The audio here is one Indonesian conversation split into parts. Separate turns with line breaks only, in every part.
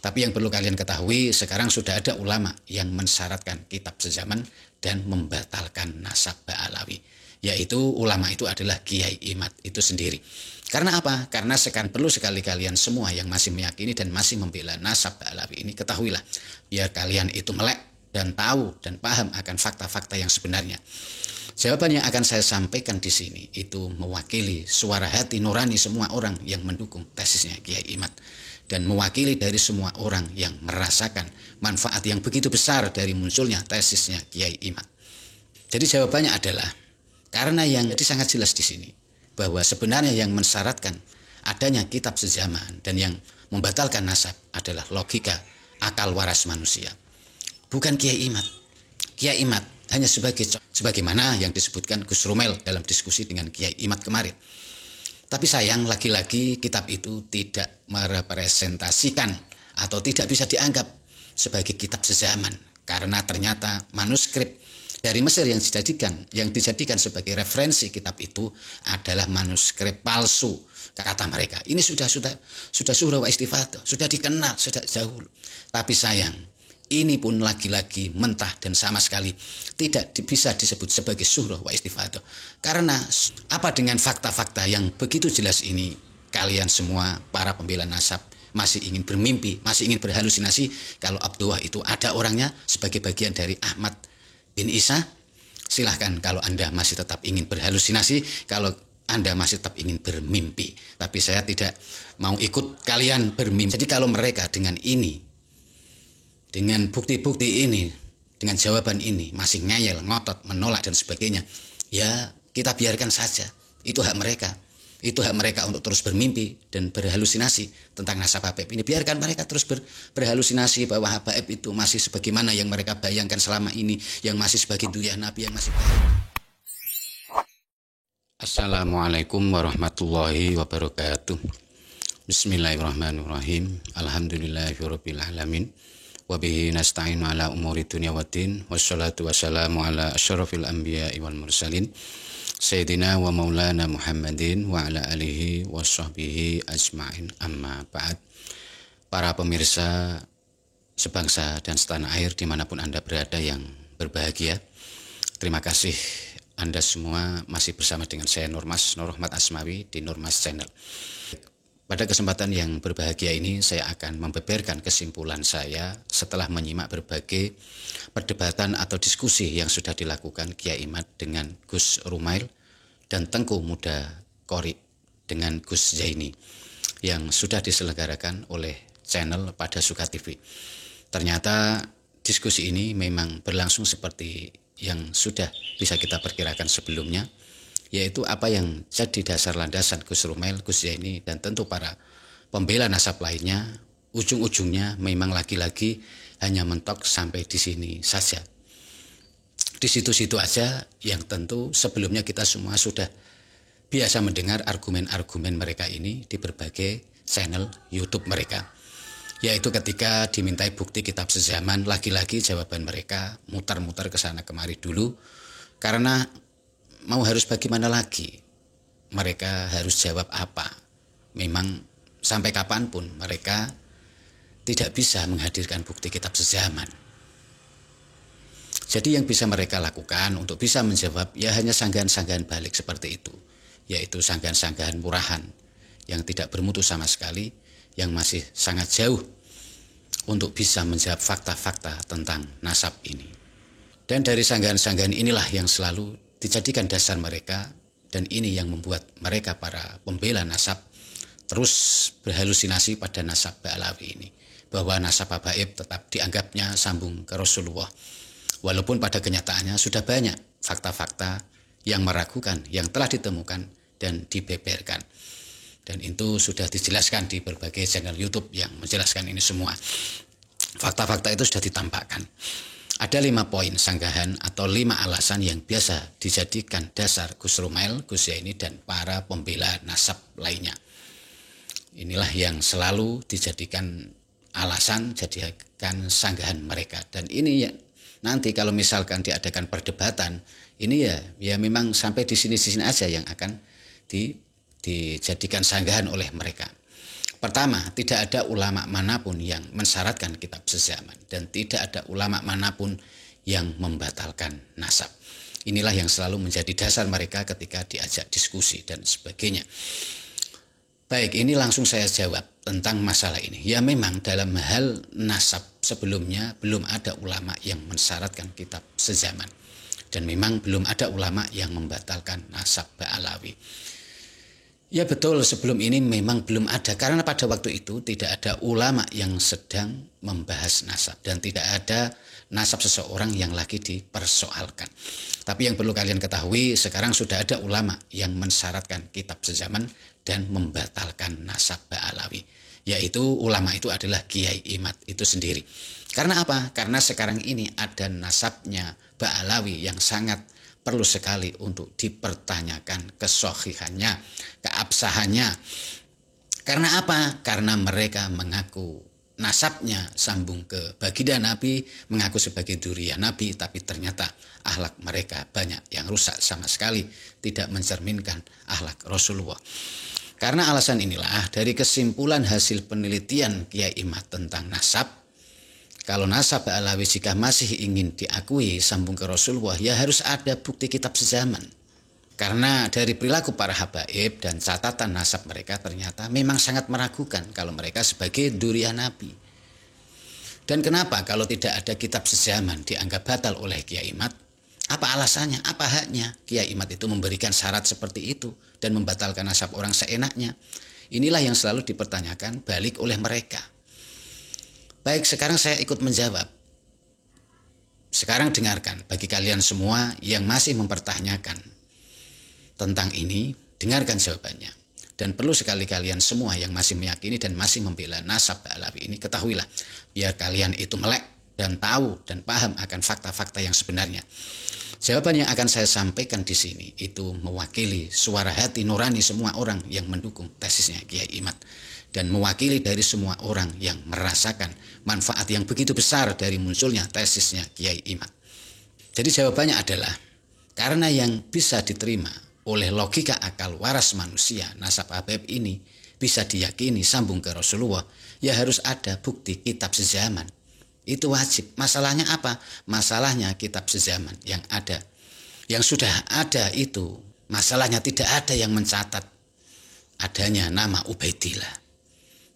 Tapi yang perlu kalian ketahui, sekarang sudah ada ulama yang mensyaratkan kitab sezaman dan membatalkan nasab Ba'alawi. Yaitu ulama itu adalah Kiai Imad itu sendiri. Karena apa? Karena sekarang perlu sekali kalian semua yang masih meyakini dan masih membela nasab Ba'alawi ini, ketahuilah, biar kalian itu melek dan tahu dan paham akan fakta-fakta yang sebenarnya. Jawaban yang akan saya sampaikan di sini itu mewakili suara hati nurani semua orang yang mendukung tesisnya Kiai Imad, dan mewakili dari semua orang yang merasakan manfaat yang begitu besar dari munculnya tesisnya Kiai Imad. Jadi jawabannya adalah, karena yang jadi sangat jelas di sini bahwa sebenarnya yang mensyaratkan adanya kitab sezaman dan yang membatalkan nasab adalah logika akal waras manusia, bukan Kiai Imad. Kiai Imad hanya sebagaimana yang disebutkan Gus Rumel dalam diskusi dengan Kiai Imad kemarin. Tapi sayang, lagi-lagi kitab itu tidak merepresentasikan atau tidak bisa dianggap sebagai kitab sezaman, karena ternyata manuskrip dari Mesir yang dijadikan sebagai referensi kitab itu adalah manuskrip palsu, kata mereka. Ini sudah surah wa istifadah, sudah dikenal sejak dahulu. Tapi sayang, ini pun lagi-lagi mentah dan sama sekali tidak bisa disebut sebagai surah wa istifadah. Karena apa dengan fakta-fakta yang begitu jelas ini, kalian semua para pembela nasab masih ingin bermimpi, masih ingin berhalusinasi kalau Abdullah itu ada orangnya sebagai bagian dari Ahmad bin Isa. Silahkan kalau Anda masih tetap ingin berhalusinasi, kalau Anda masih tetap ingin bermimpi. Tapi saya tidak mau ikut kalian bermimpi. Jadi kalau mereka dengan ini, dengan bukti-bukti ini, dengan jawaban ini masih ngeyel, ngotot, menolak dan sebagainya, ya kita biarkan saja. Itu hak mereka. Itu hak mereka untuk terus bermimpi dan berhalusinasi tentang nasab Habib ini. Biarkan mereka terus berhalusinasi bahwa Habib itu masih sebagaimana yang mereka bayangkan selama ini, yang masih sebagai duyah Nabi, yang masih. Assalamualaikum warahmatullahi wabarakatuh. Bismillahirrahmanirrahim. Alhamdulillahirabbil alamin. Wa bihi nasta'inu ala umuri dunya waddin, wassalatu wassalamu ala asyrafil anbiya'i wal mursalin sayyidina wa maulana Muhammadin wa ala alihi wa sahbihi ajma'in, amma ba'd. Para pemirsa sebangsa dan setanah air dimanapun Anda berada yang berbahagia, terima kasih Anda semua masih bersama dengan saya Nur Rahmat Asmawi di Nurmas Channel. Pada kesempatan yang berbahagia ini, saya akan membeberkan kesimpulan saya setelah menyimak berbagai perdebatan atau diskusi yang sudah dilakukan Kiai Imad dengan Gus Rumail dan Tengku Muda Qori dengan Gus Zaini yang sudah diselenggarakan oleh channel Pada Suka TV. Ternyata diskusi ini memang berlangsung seperti yang sudah bisa kita perkirakan sebelumnya, yaitu apa yang jadi dasar landasan Gus Rumail, Gus Zaini, dan tentu para pembela nasab lainnya, ujung-ujungnya memang lagi-lagi hanya mentok sampai di sini saja. Di situ-situ aja yang tentu sebelumnya kita semua sudah biasa mendengar argumen-argumen mereka ini di berbagai channel YouTube mereka. Yaitu ketika dimintai bukti kitab sezaman, lagi-lagi jawaban mereka mutar-mutar ke sana kemari dulu, karena mau harus bagaimana lagi? Mereka harus jawab apa? Memang sampai kapanpun mereka tidak bisa menghadirkan bukti kitab sezaman. Jadi yang bisa mereka lakukan untuk bisa menjawab ya hanya sanggahan-sanggahan balik seperti itu. Yaitu sanggahan-sanggahan murahan yang tidak bermutu sama sekali, yang masih sangat jauh untuk bisa menjawab fakta-fakta tentang nasab ini. Dan dari sanggahan-sanggahan inilah yang selalu dijadikan dasar mereka, dan ini yang membuat mereka para pembela nasab terus berhalusinasi pada nasab Ba'alawi ini, bahwa nasab Habaib tetap dianggapnya sambung ke Rasulullah, walaupun pada kenyataannya sudah banyak fakta-fakta yang meragukan yang telah ditemukan dan dibeberkan, dan itu sudah dijelaskan di berbagai channel YouTube yang menjelaskan ini semua. Fakta-fakta itu sudah ditampakkan. Ada 5 poin sanggahan atau 5 alasan yang biasa dijadikan dasar Gus Rumail, Gus Zaini, dan para pembela nasab lainnya. Inilah yang selalu dijadikan alasan, jadikan sanggahan mereka. Dan ini ya, nanti kalau misalkan diadakan perdebatan, ini ya memang sampai di sini aja yang akan dijadikan sanggahan oleh mereka. Pertama, tidak ada ulama manapun yang mensyaratkan kitab sezaman dan tidak ada ulama manapun yang membatalkan nasab. Inilah yang selalu menjadi dasar mereka ketika diajak diskusi dan sebagainya. Baik, ini langsung saya jawab tentang masalah ini. Ya memang dalam hal nasab sebelumnya belum ada ulama yang mensyaratkan kitab sezaman. Dan memang belum ada ulama yang membatalkan nasab Ba'alawi. Ya betul, sebelum ini memang belum ada. Karena pada waktu itu tidak ada ulama yang sedang membahas nasab. Dan tidak ada nasab seseorang yang lagi dipersoalkan. Tapi yang perlu kalian ketahui, sekarang sudah ada ulama yang mensyaratkan kitab sezaman dan membatalkan nasab Ba'alawi. Yaitu ulama itu adalah Kiai Imad itu sendiri. Karena apa? Karena sekarang ini ada nasabnya Ba'alawi yang sangat perlu sekali untuk dipertanyakan kesohihannya, keabsahannya. Karena apa? Karena mereka mengaku nasabnya sambung ke baginda Nabi, mengaku sebagai dzurriyyah Nabi, tapi ternyata akhlak mereka banyak yang rusak sama sekali, tidak mencerminkan akhlak Rasulullah. Karena alasan inilah dari kesimpulan hasil penelitian Kiai Imad tentang nasab, kalau nasab Ba'alawi jika masih ingin diakui sambung ke Rasulullah, ya harus ada bukti kitab sezaman. Karena dari perilaku para habaib dan catatan nasab mereka ternyata memang sangat meragukan kalau mereka sebagai dzurriyyah Nabi. Dan kenapa kalau tidak ada kitab sezaman dianggap batal oleh Kiai Imad? Apa alasannya? Apa haknya Kiai Imad itu memberikan syarat seperti itu dan membatalkan nasab orang seenaknya? Inilah yang selalu dipertanyakan balik oleh mereka. Baik, sekarang saya ikut menjawab. Sekarang dengarkan, bagi kalian semua yang masih mempertanyakan tentang ini, dengarkan jawabannya. Dan perlu sekali kalian semua yang masih meyakini dan masih membela nasab Ba'alawi ini, ketahuilah, biar kalian itu melek dan tahu dan paham akan fakta-fakta yang sebenarnya. Jawaban yang akan saya sampaikan di sini itu mewakili suara hati nurani semua orang yang mendukung tesisnya Kiai Imad. Dan mewakili dari semua orang yang merasakan manfaat yang begitu besar dari munculnya tesisnya Kiai Imad. Jadi jawabannya adalah, karena yang bisa diterima oleh logika akal waras manusia, nasab habaib ini bisa diyakini sambung ke Rasulullah, ya harus ada bukti kitab sezaman. Itu wajib. Masalahnya apa? Masalahnya kitab sezaman yang ada. Yang sudah ada itu, masalahnya tidak ada yang mencatat adanya nama Ubaidillah,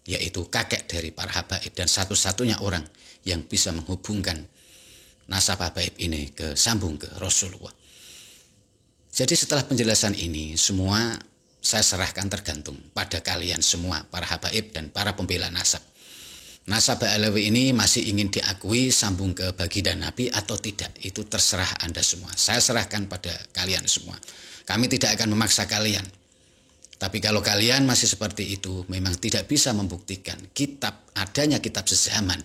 yaitu kakek dari para habaib dan satu-satunya orang yang bisa menghubungkan nasab habaib ini ke sambung ke Rasulullah. Jadi setelah penjelasan ini semua saya serahkan tergantung pada kalian semua, para habaib dan para pembela nasab. Nasab Ba'alawi ini masih ingin diakui sambung ke baginda Nabi atau tidak, itu terserah Anda semua. Saya serahkan pada kalian semua. Kami tidak akan memaksa kalian. Tapi kalau kalian masih seperti itu, memang tidak bisa membuktikan adanya kitab sezaman,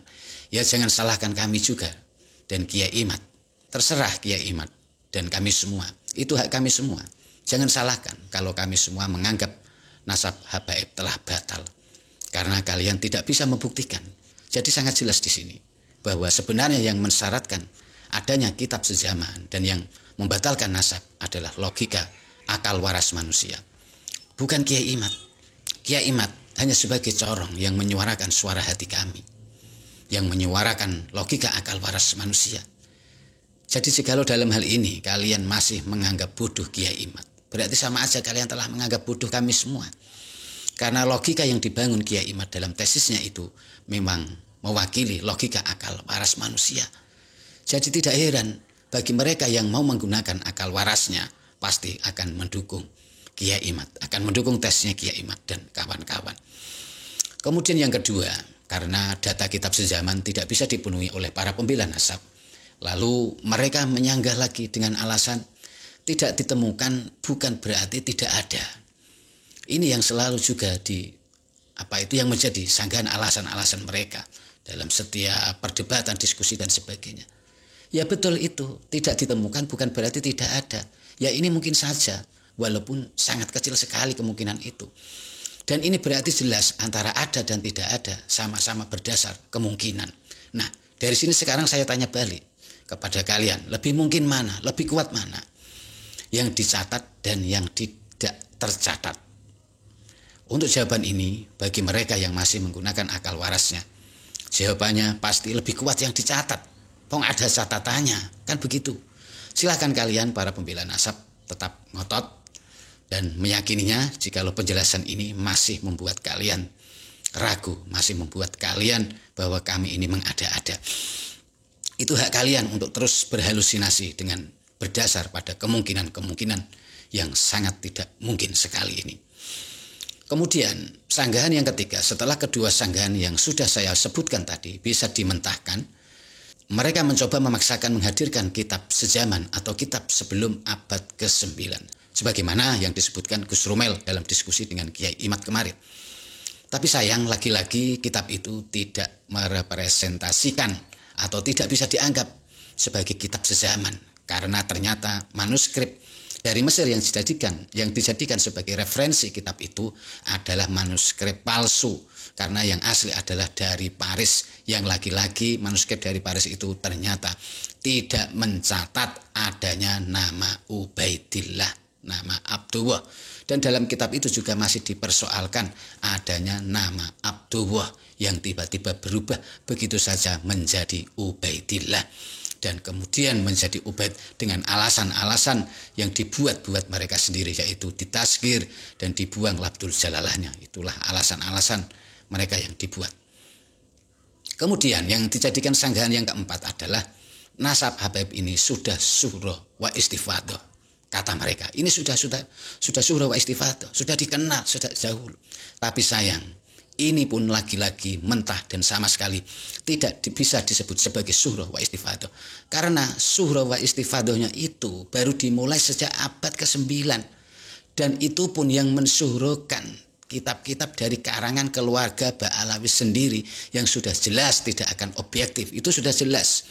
ya jangan salahkan kami juga dan Kiai Imad. Terserah Kiai Imad dan kami semua. Itu hak kami semua. Jangan salahkan kalau kami semua menganggap nasab habaib telah batal. Karena kalian tidak bisa membuktikan. Jadi sangat jelas di sini bahwa sebenarnya yang mensyaratkan adanya kitab sezaman dan yang membatalkan nasab adalah logika akal waras manusia. Bukan Kiai Imad. Kiai Imad hanya sebagai corong yang menyuarakan suara hati kami, yang menyuarakan logika akal waras manusia. Jadi jikalau dalam hal ini kalian masih menganggap bodoh Kiai Imad, berarti sama aja kalian telah menganggap bodoh kami semua. Karena logika yang dibangun Kiai Imad dalam tesisnya itu memang mewakili logika akal waras manusia. Jadi tidak heran bagi mereka yang mau menggunakan akal warasnya pasti akan mendukung Kiai Imad, akan mendukung tesnya Kiai Imad dan kawan-kawan. Kemudian yang kedua, karena data kitab sezaman tidak bisa dipenuhi oleh para pembela nasab, lalu mereka menyanggah lagi dengan alasan tidak ditemukan bukan berarti tidak ada. Ini yang selalu juga yang menjadi sanggahan alasan-alasan mereka dalam setiap perdebatan, diskusi dan sebagainya. Ya betul itu, tidak ditemukan bukan berarti tidak ada. Ya ini mungkin saja, walaupun sangat kecil sekali kemungkinan itu. Dan ini berarti jelas antara ada dan tidak ada sama-sama berdasar kemungkinan. Nah, dari sini sekarang saya tanya balik kepada kalian, lebih mungkin mana, lebih kuat mana? Yang dicatat dan yang tidak tercatat Untuk jawaban ini, bagi mereka yang masih menggunakan akal warasnya, jawabannya pasti lebih kuat yang dicatat. Pong ada catatannya, kan begitu. Silahkan kalian para pembela nasab tetap ngotot dan meyakininya jikalau penjelasan ini masih membuat kalian ragu, masih membuat kalian bahwa kami ini mengada-ada. Itu hak kalian untuk terus berhalusinasi dengan berdasar pada kemungkinan-kemungkinan yang sangat tidak mungkin sekali ini. Kemudian sanggahan yang ketiga, setelah kedua sanggahan yang sudah saya sebutkan tadi bisa dimentahkan, mereka mencoba memaksakan menghadirkan kitab sejaman atau kitab sebelum abad ke-9. Sebagaimana yang disebutkan Gus Rumel dalam diskusi dengan Kiai Imad kemarin. Tapi sayang, lagi-lagi kitab itu tidak merepresentasikan atau tidak bisa dianggap sebagai kitab sejaman. Karena ternyata manuskrip dari Mesir yang dijadikan sebagai referensi kitab itu adalah manuskrip palsu. Karena yang asli adalah dari Paris. Yang lagi-lagi manuskrip dari Paris itu ternyata tidak mencatat adanya nama Ubaidillah, nama Abdullah. Dan dalam kitab itu juga masih dipersoalkan adanya nama Abdullah yang tiba-tiba berubah begitu saja menjadi Ubaidillah. Dan kemudian menjadi Ubaid dengan alasan-alasan yang dibuat-buat mereka sendiri, yaitu ditazkir dan dibuang labdul jalalahnya. Itulah alasan-alasan mereka yang dibuat. Kemudian yang dijadikan sanggahan yang keempat adalah nasab Habaib ini sudah surah wa istifadah. Kata mereka, ini sudah surah wa istifadah, sudah dikenal, sudah jauh. Tapi sayang, ini pun lagi-lagi mentah dan sama sekali tidak bisa disebut sebagai surah wa istifadah. Karena surah wa istifadahnya itu baru dimulai sejak abad ke-9. Dan itu pun yang mensuhrohkan kitab-kitab dari karangan keluarga Ba'alawi sendiri yang sudah jelas tidak akan objektif. Itu sudah jelas.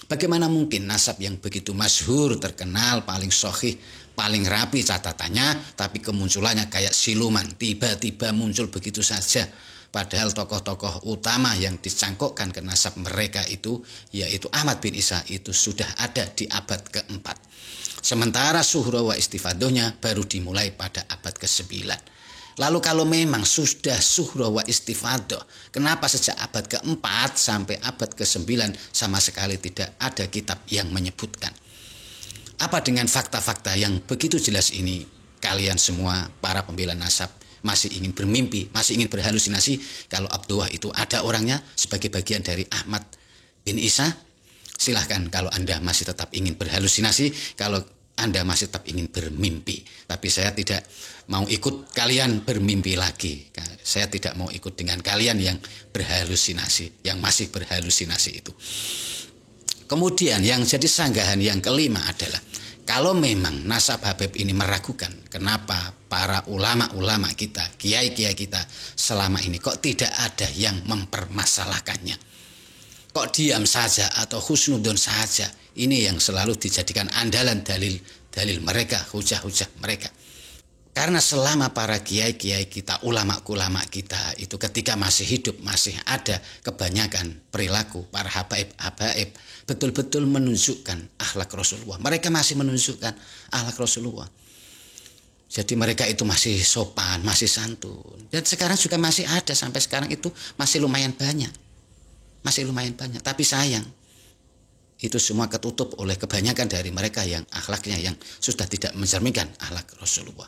Bagaimana mungkin nasab yang begitu masyhur, terkenal, paling sahih, paling rapi catatannya, tapi kemunculannya kayak siluman, tiba-tiba muncul begitu saja. Padahal tokoh-tokoh utama yang dicangkokkan ke nasab mereka itu, yaitu Ahmad bin Isa, itu sudah ada di abad ke-4. Sementara surah wa istifadahnya baru dimulai pada abad ke-9. Lalu kalau memang sudah surah wa istifadah, kenapa sejak abad ke-4 sampai abad ke-9 sama sekali tidak ada kitab yang menyebutkan? Apa dengan fakta-fakta yang begitu jelas ini kalian semua para pembela nasab masih ingin bermimpi, masih ingin berhalusinasi kalau Abdullah itu ada orangnya sebagai bagian dari Ahmad bin Isa? Silahkan kalau Anda masih tetap ingin berhalusinasi, kalau Anda masih tetap ingin bermimpi. Tapi saya tidak mau ikut kalian bermimpi lagi. Saya tidak mau ikut dengan kalian yang berhalusinasi, yang masih berhalusinasi itu. Kemudian yang jadi sanggahan yang kelima adalah, kalau memang nasab Habib ini meragukan, kenapa para ulama-ulama kita, kiai-kiai kita selama ini kok tidak ada yang mempermasalahkannya? Kok diam saja atau husnudon saja? Ini yang selalu dijadikan andalan dalil mereka, hujah-hujah mereka. Karena selama para kiai-kiai kita, ulama-ulama kita itu ketika masih hidup, masih ada kebanyakan perilaku para habaib betul-betul menunjukkan akhlak Rasulullah. Mereka masih menunjukkan akhlak Rasulullah. Jadi mereka itu masih sopan, masih santun. Dan sekarang juga masih ada, sampai sekarang itu masih lumayan banyak. Masih lumayan banyak, tapi sayang itu semua ketutup oleh kebanyakan dari mereka yang akhlaknya yang sudah tidak mencerminkan akhlak Rasulullah.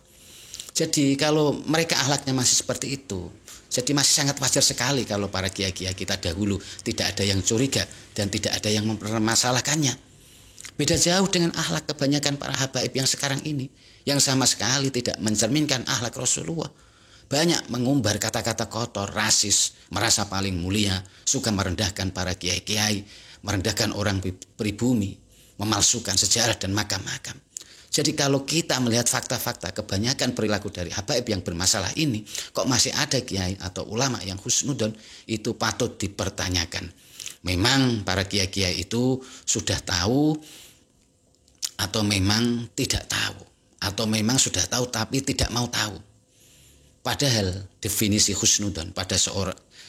Jadi kalau mereka akhlaknya masih seperti itu, jadi masih sangat wajar sekali kalau para kiai-kiai kita dahulu tidak ada yang curiga dan tidak ada yang mempermasalahkannya. Beda jauh dengan akhlak kebanyakan para habaib yang sekarang ini, yang sama sekali tidak mencerminkan akhlak Rasulullah. Banyak mengumbar kata-kata kotor, rasis, merasa paling mulia, suka merendahkan para kiai-kiai, merendahkan orang pribumi, memalsukan sejarah dan makam-makam. Jadi kalau kita melihat fakta-fakta kebanyakan perilaku dari habaib yang bermasalah ini, kok masih ada kiai atau ulama yang husnudon, itu patut dipertanyakan. Memang para kiai-kiai itu sudah tahu atau memang tidak tahu, atau memang sudah tahu tapi tidak mau tahu. Padahal definisi husnudon pada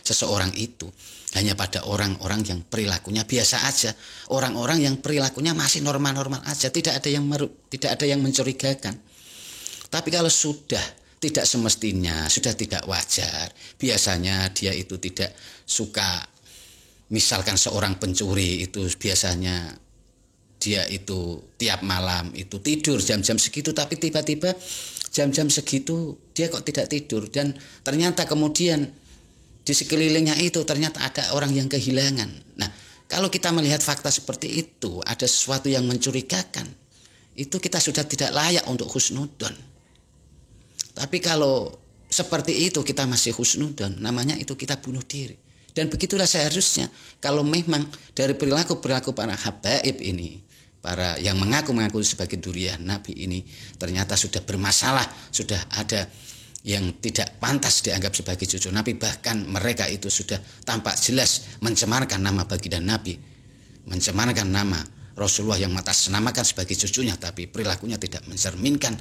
seseorang itu hanya pada orang-orang yang perilakunya biasa aja, orang-orang yang perilakunya masih normal-normal aja, tidak ada yang mencurigakan. Tapi kalau sudah tidak semestinya, sudah tidak wajar. Biasanya dia itu tidak suka, misalkan seorang pencuri itu biasanya dia itu tiap malam itu tidur jam-jam segitu, tapi tiba-tiba jam-jam segitu dia kok tidak tidur, dan ternyata kemudian di sekelilingnya itu ternyata ada orang yang kehilangan. Nah, kalau kita melihat fakta seperti itu, ada sesuatu yang mencurigakan, itu kita sudah tidak layak untuk husnudon. Tapi kalau seperti itu kita masih husnudon, namanya itu kita bunuh diri. Dan begitulah seharusnya kalau memang dari perilaku-perilaku para habaib ini, para yang mengaku-mengaku sebagai durian Nabi ini ternyata sudah bermasalah, sudah ada yang tidak pantas dianggap sebagai cucu Nabi, bahkan mereka itu sudah tampak jelas mencemarkan nama baginda Nabi, mencemarkan nama Rasulullah yang mengatasnamakan sebagai cucunya, tapi perilakunya tidak mencerminkan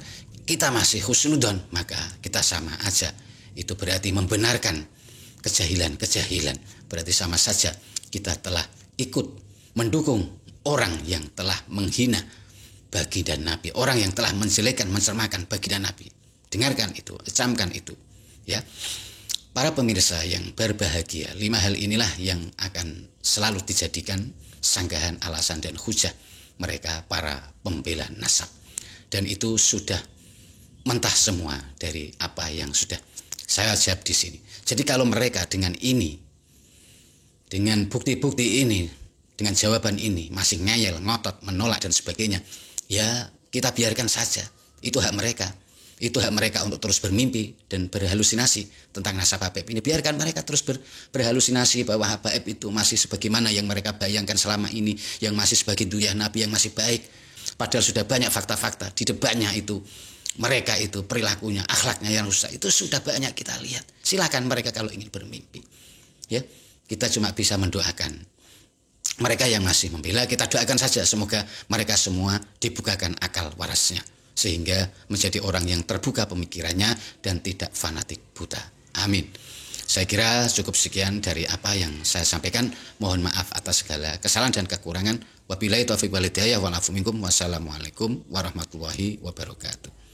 kita masih husnudon, maka kita sama aja. Itu berarti membenarkan kejahilan, berarti sama saja kita telah ikut mendukung orang yang telah menghina baginda Nabi, orang yang telah menjelekkan, mencermakan baginda Nabi. Dengarkan itu, camkan itu, ya. Para pemirsa yang berbahagia, 5 hal inilah yang akan selalu dijadikan sanggahan, alasan, dan hujah mereka para pembela nasab. Dan itu sudah mentah semua dari apa yang sudah saya jawab di sini. Jadi kalau mereka dengan ini, dengan bukti-bukti ini, dengan jawaban ini masih ngeyel, ngotot, menolak dan sebagainya, ya kita biarkan saja. Itu hak mereka. Itu hak mereka untuk terus bermimpi dan berhalusinasi tentang nasab habaib ini. Biarkan mereka terus berhalusinasi bahwa habaib itu masih sebagaimana yang mereka bayangkan selama ini, yang masih sebagai durian Nabi, yang masih baik. Padahal sudah banyak fakta-fakta di depannya itu. Mereka itu perilakunya, akhlaknya yang rusak, itu sudah banyak kita lihat. Silakan mereka kalau ingin bermimpi. Ya, kita cuma bisa mendoakan mereka yang masih membela. Kita doakan saja semoga mereka semua dibukakan akal warasnya, sehingga menjadi orang yang terbuka pemikirannya dan tidak fanatik buta. Amin. Saya kira cukup sekian dari apa yang saya sampaikan. Mohon maaf atas segala kesalahan dan kekurangan. Wabillahi taufiq wal hidayah wal afu minkum. Wassalamualaikum warahmatullahi wabarakatuh.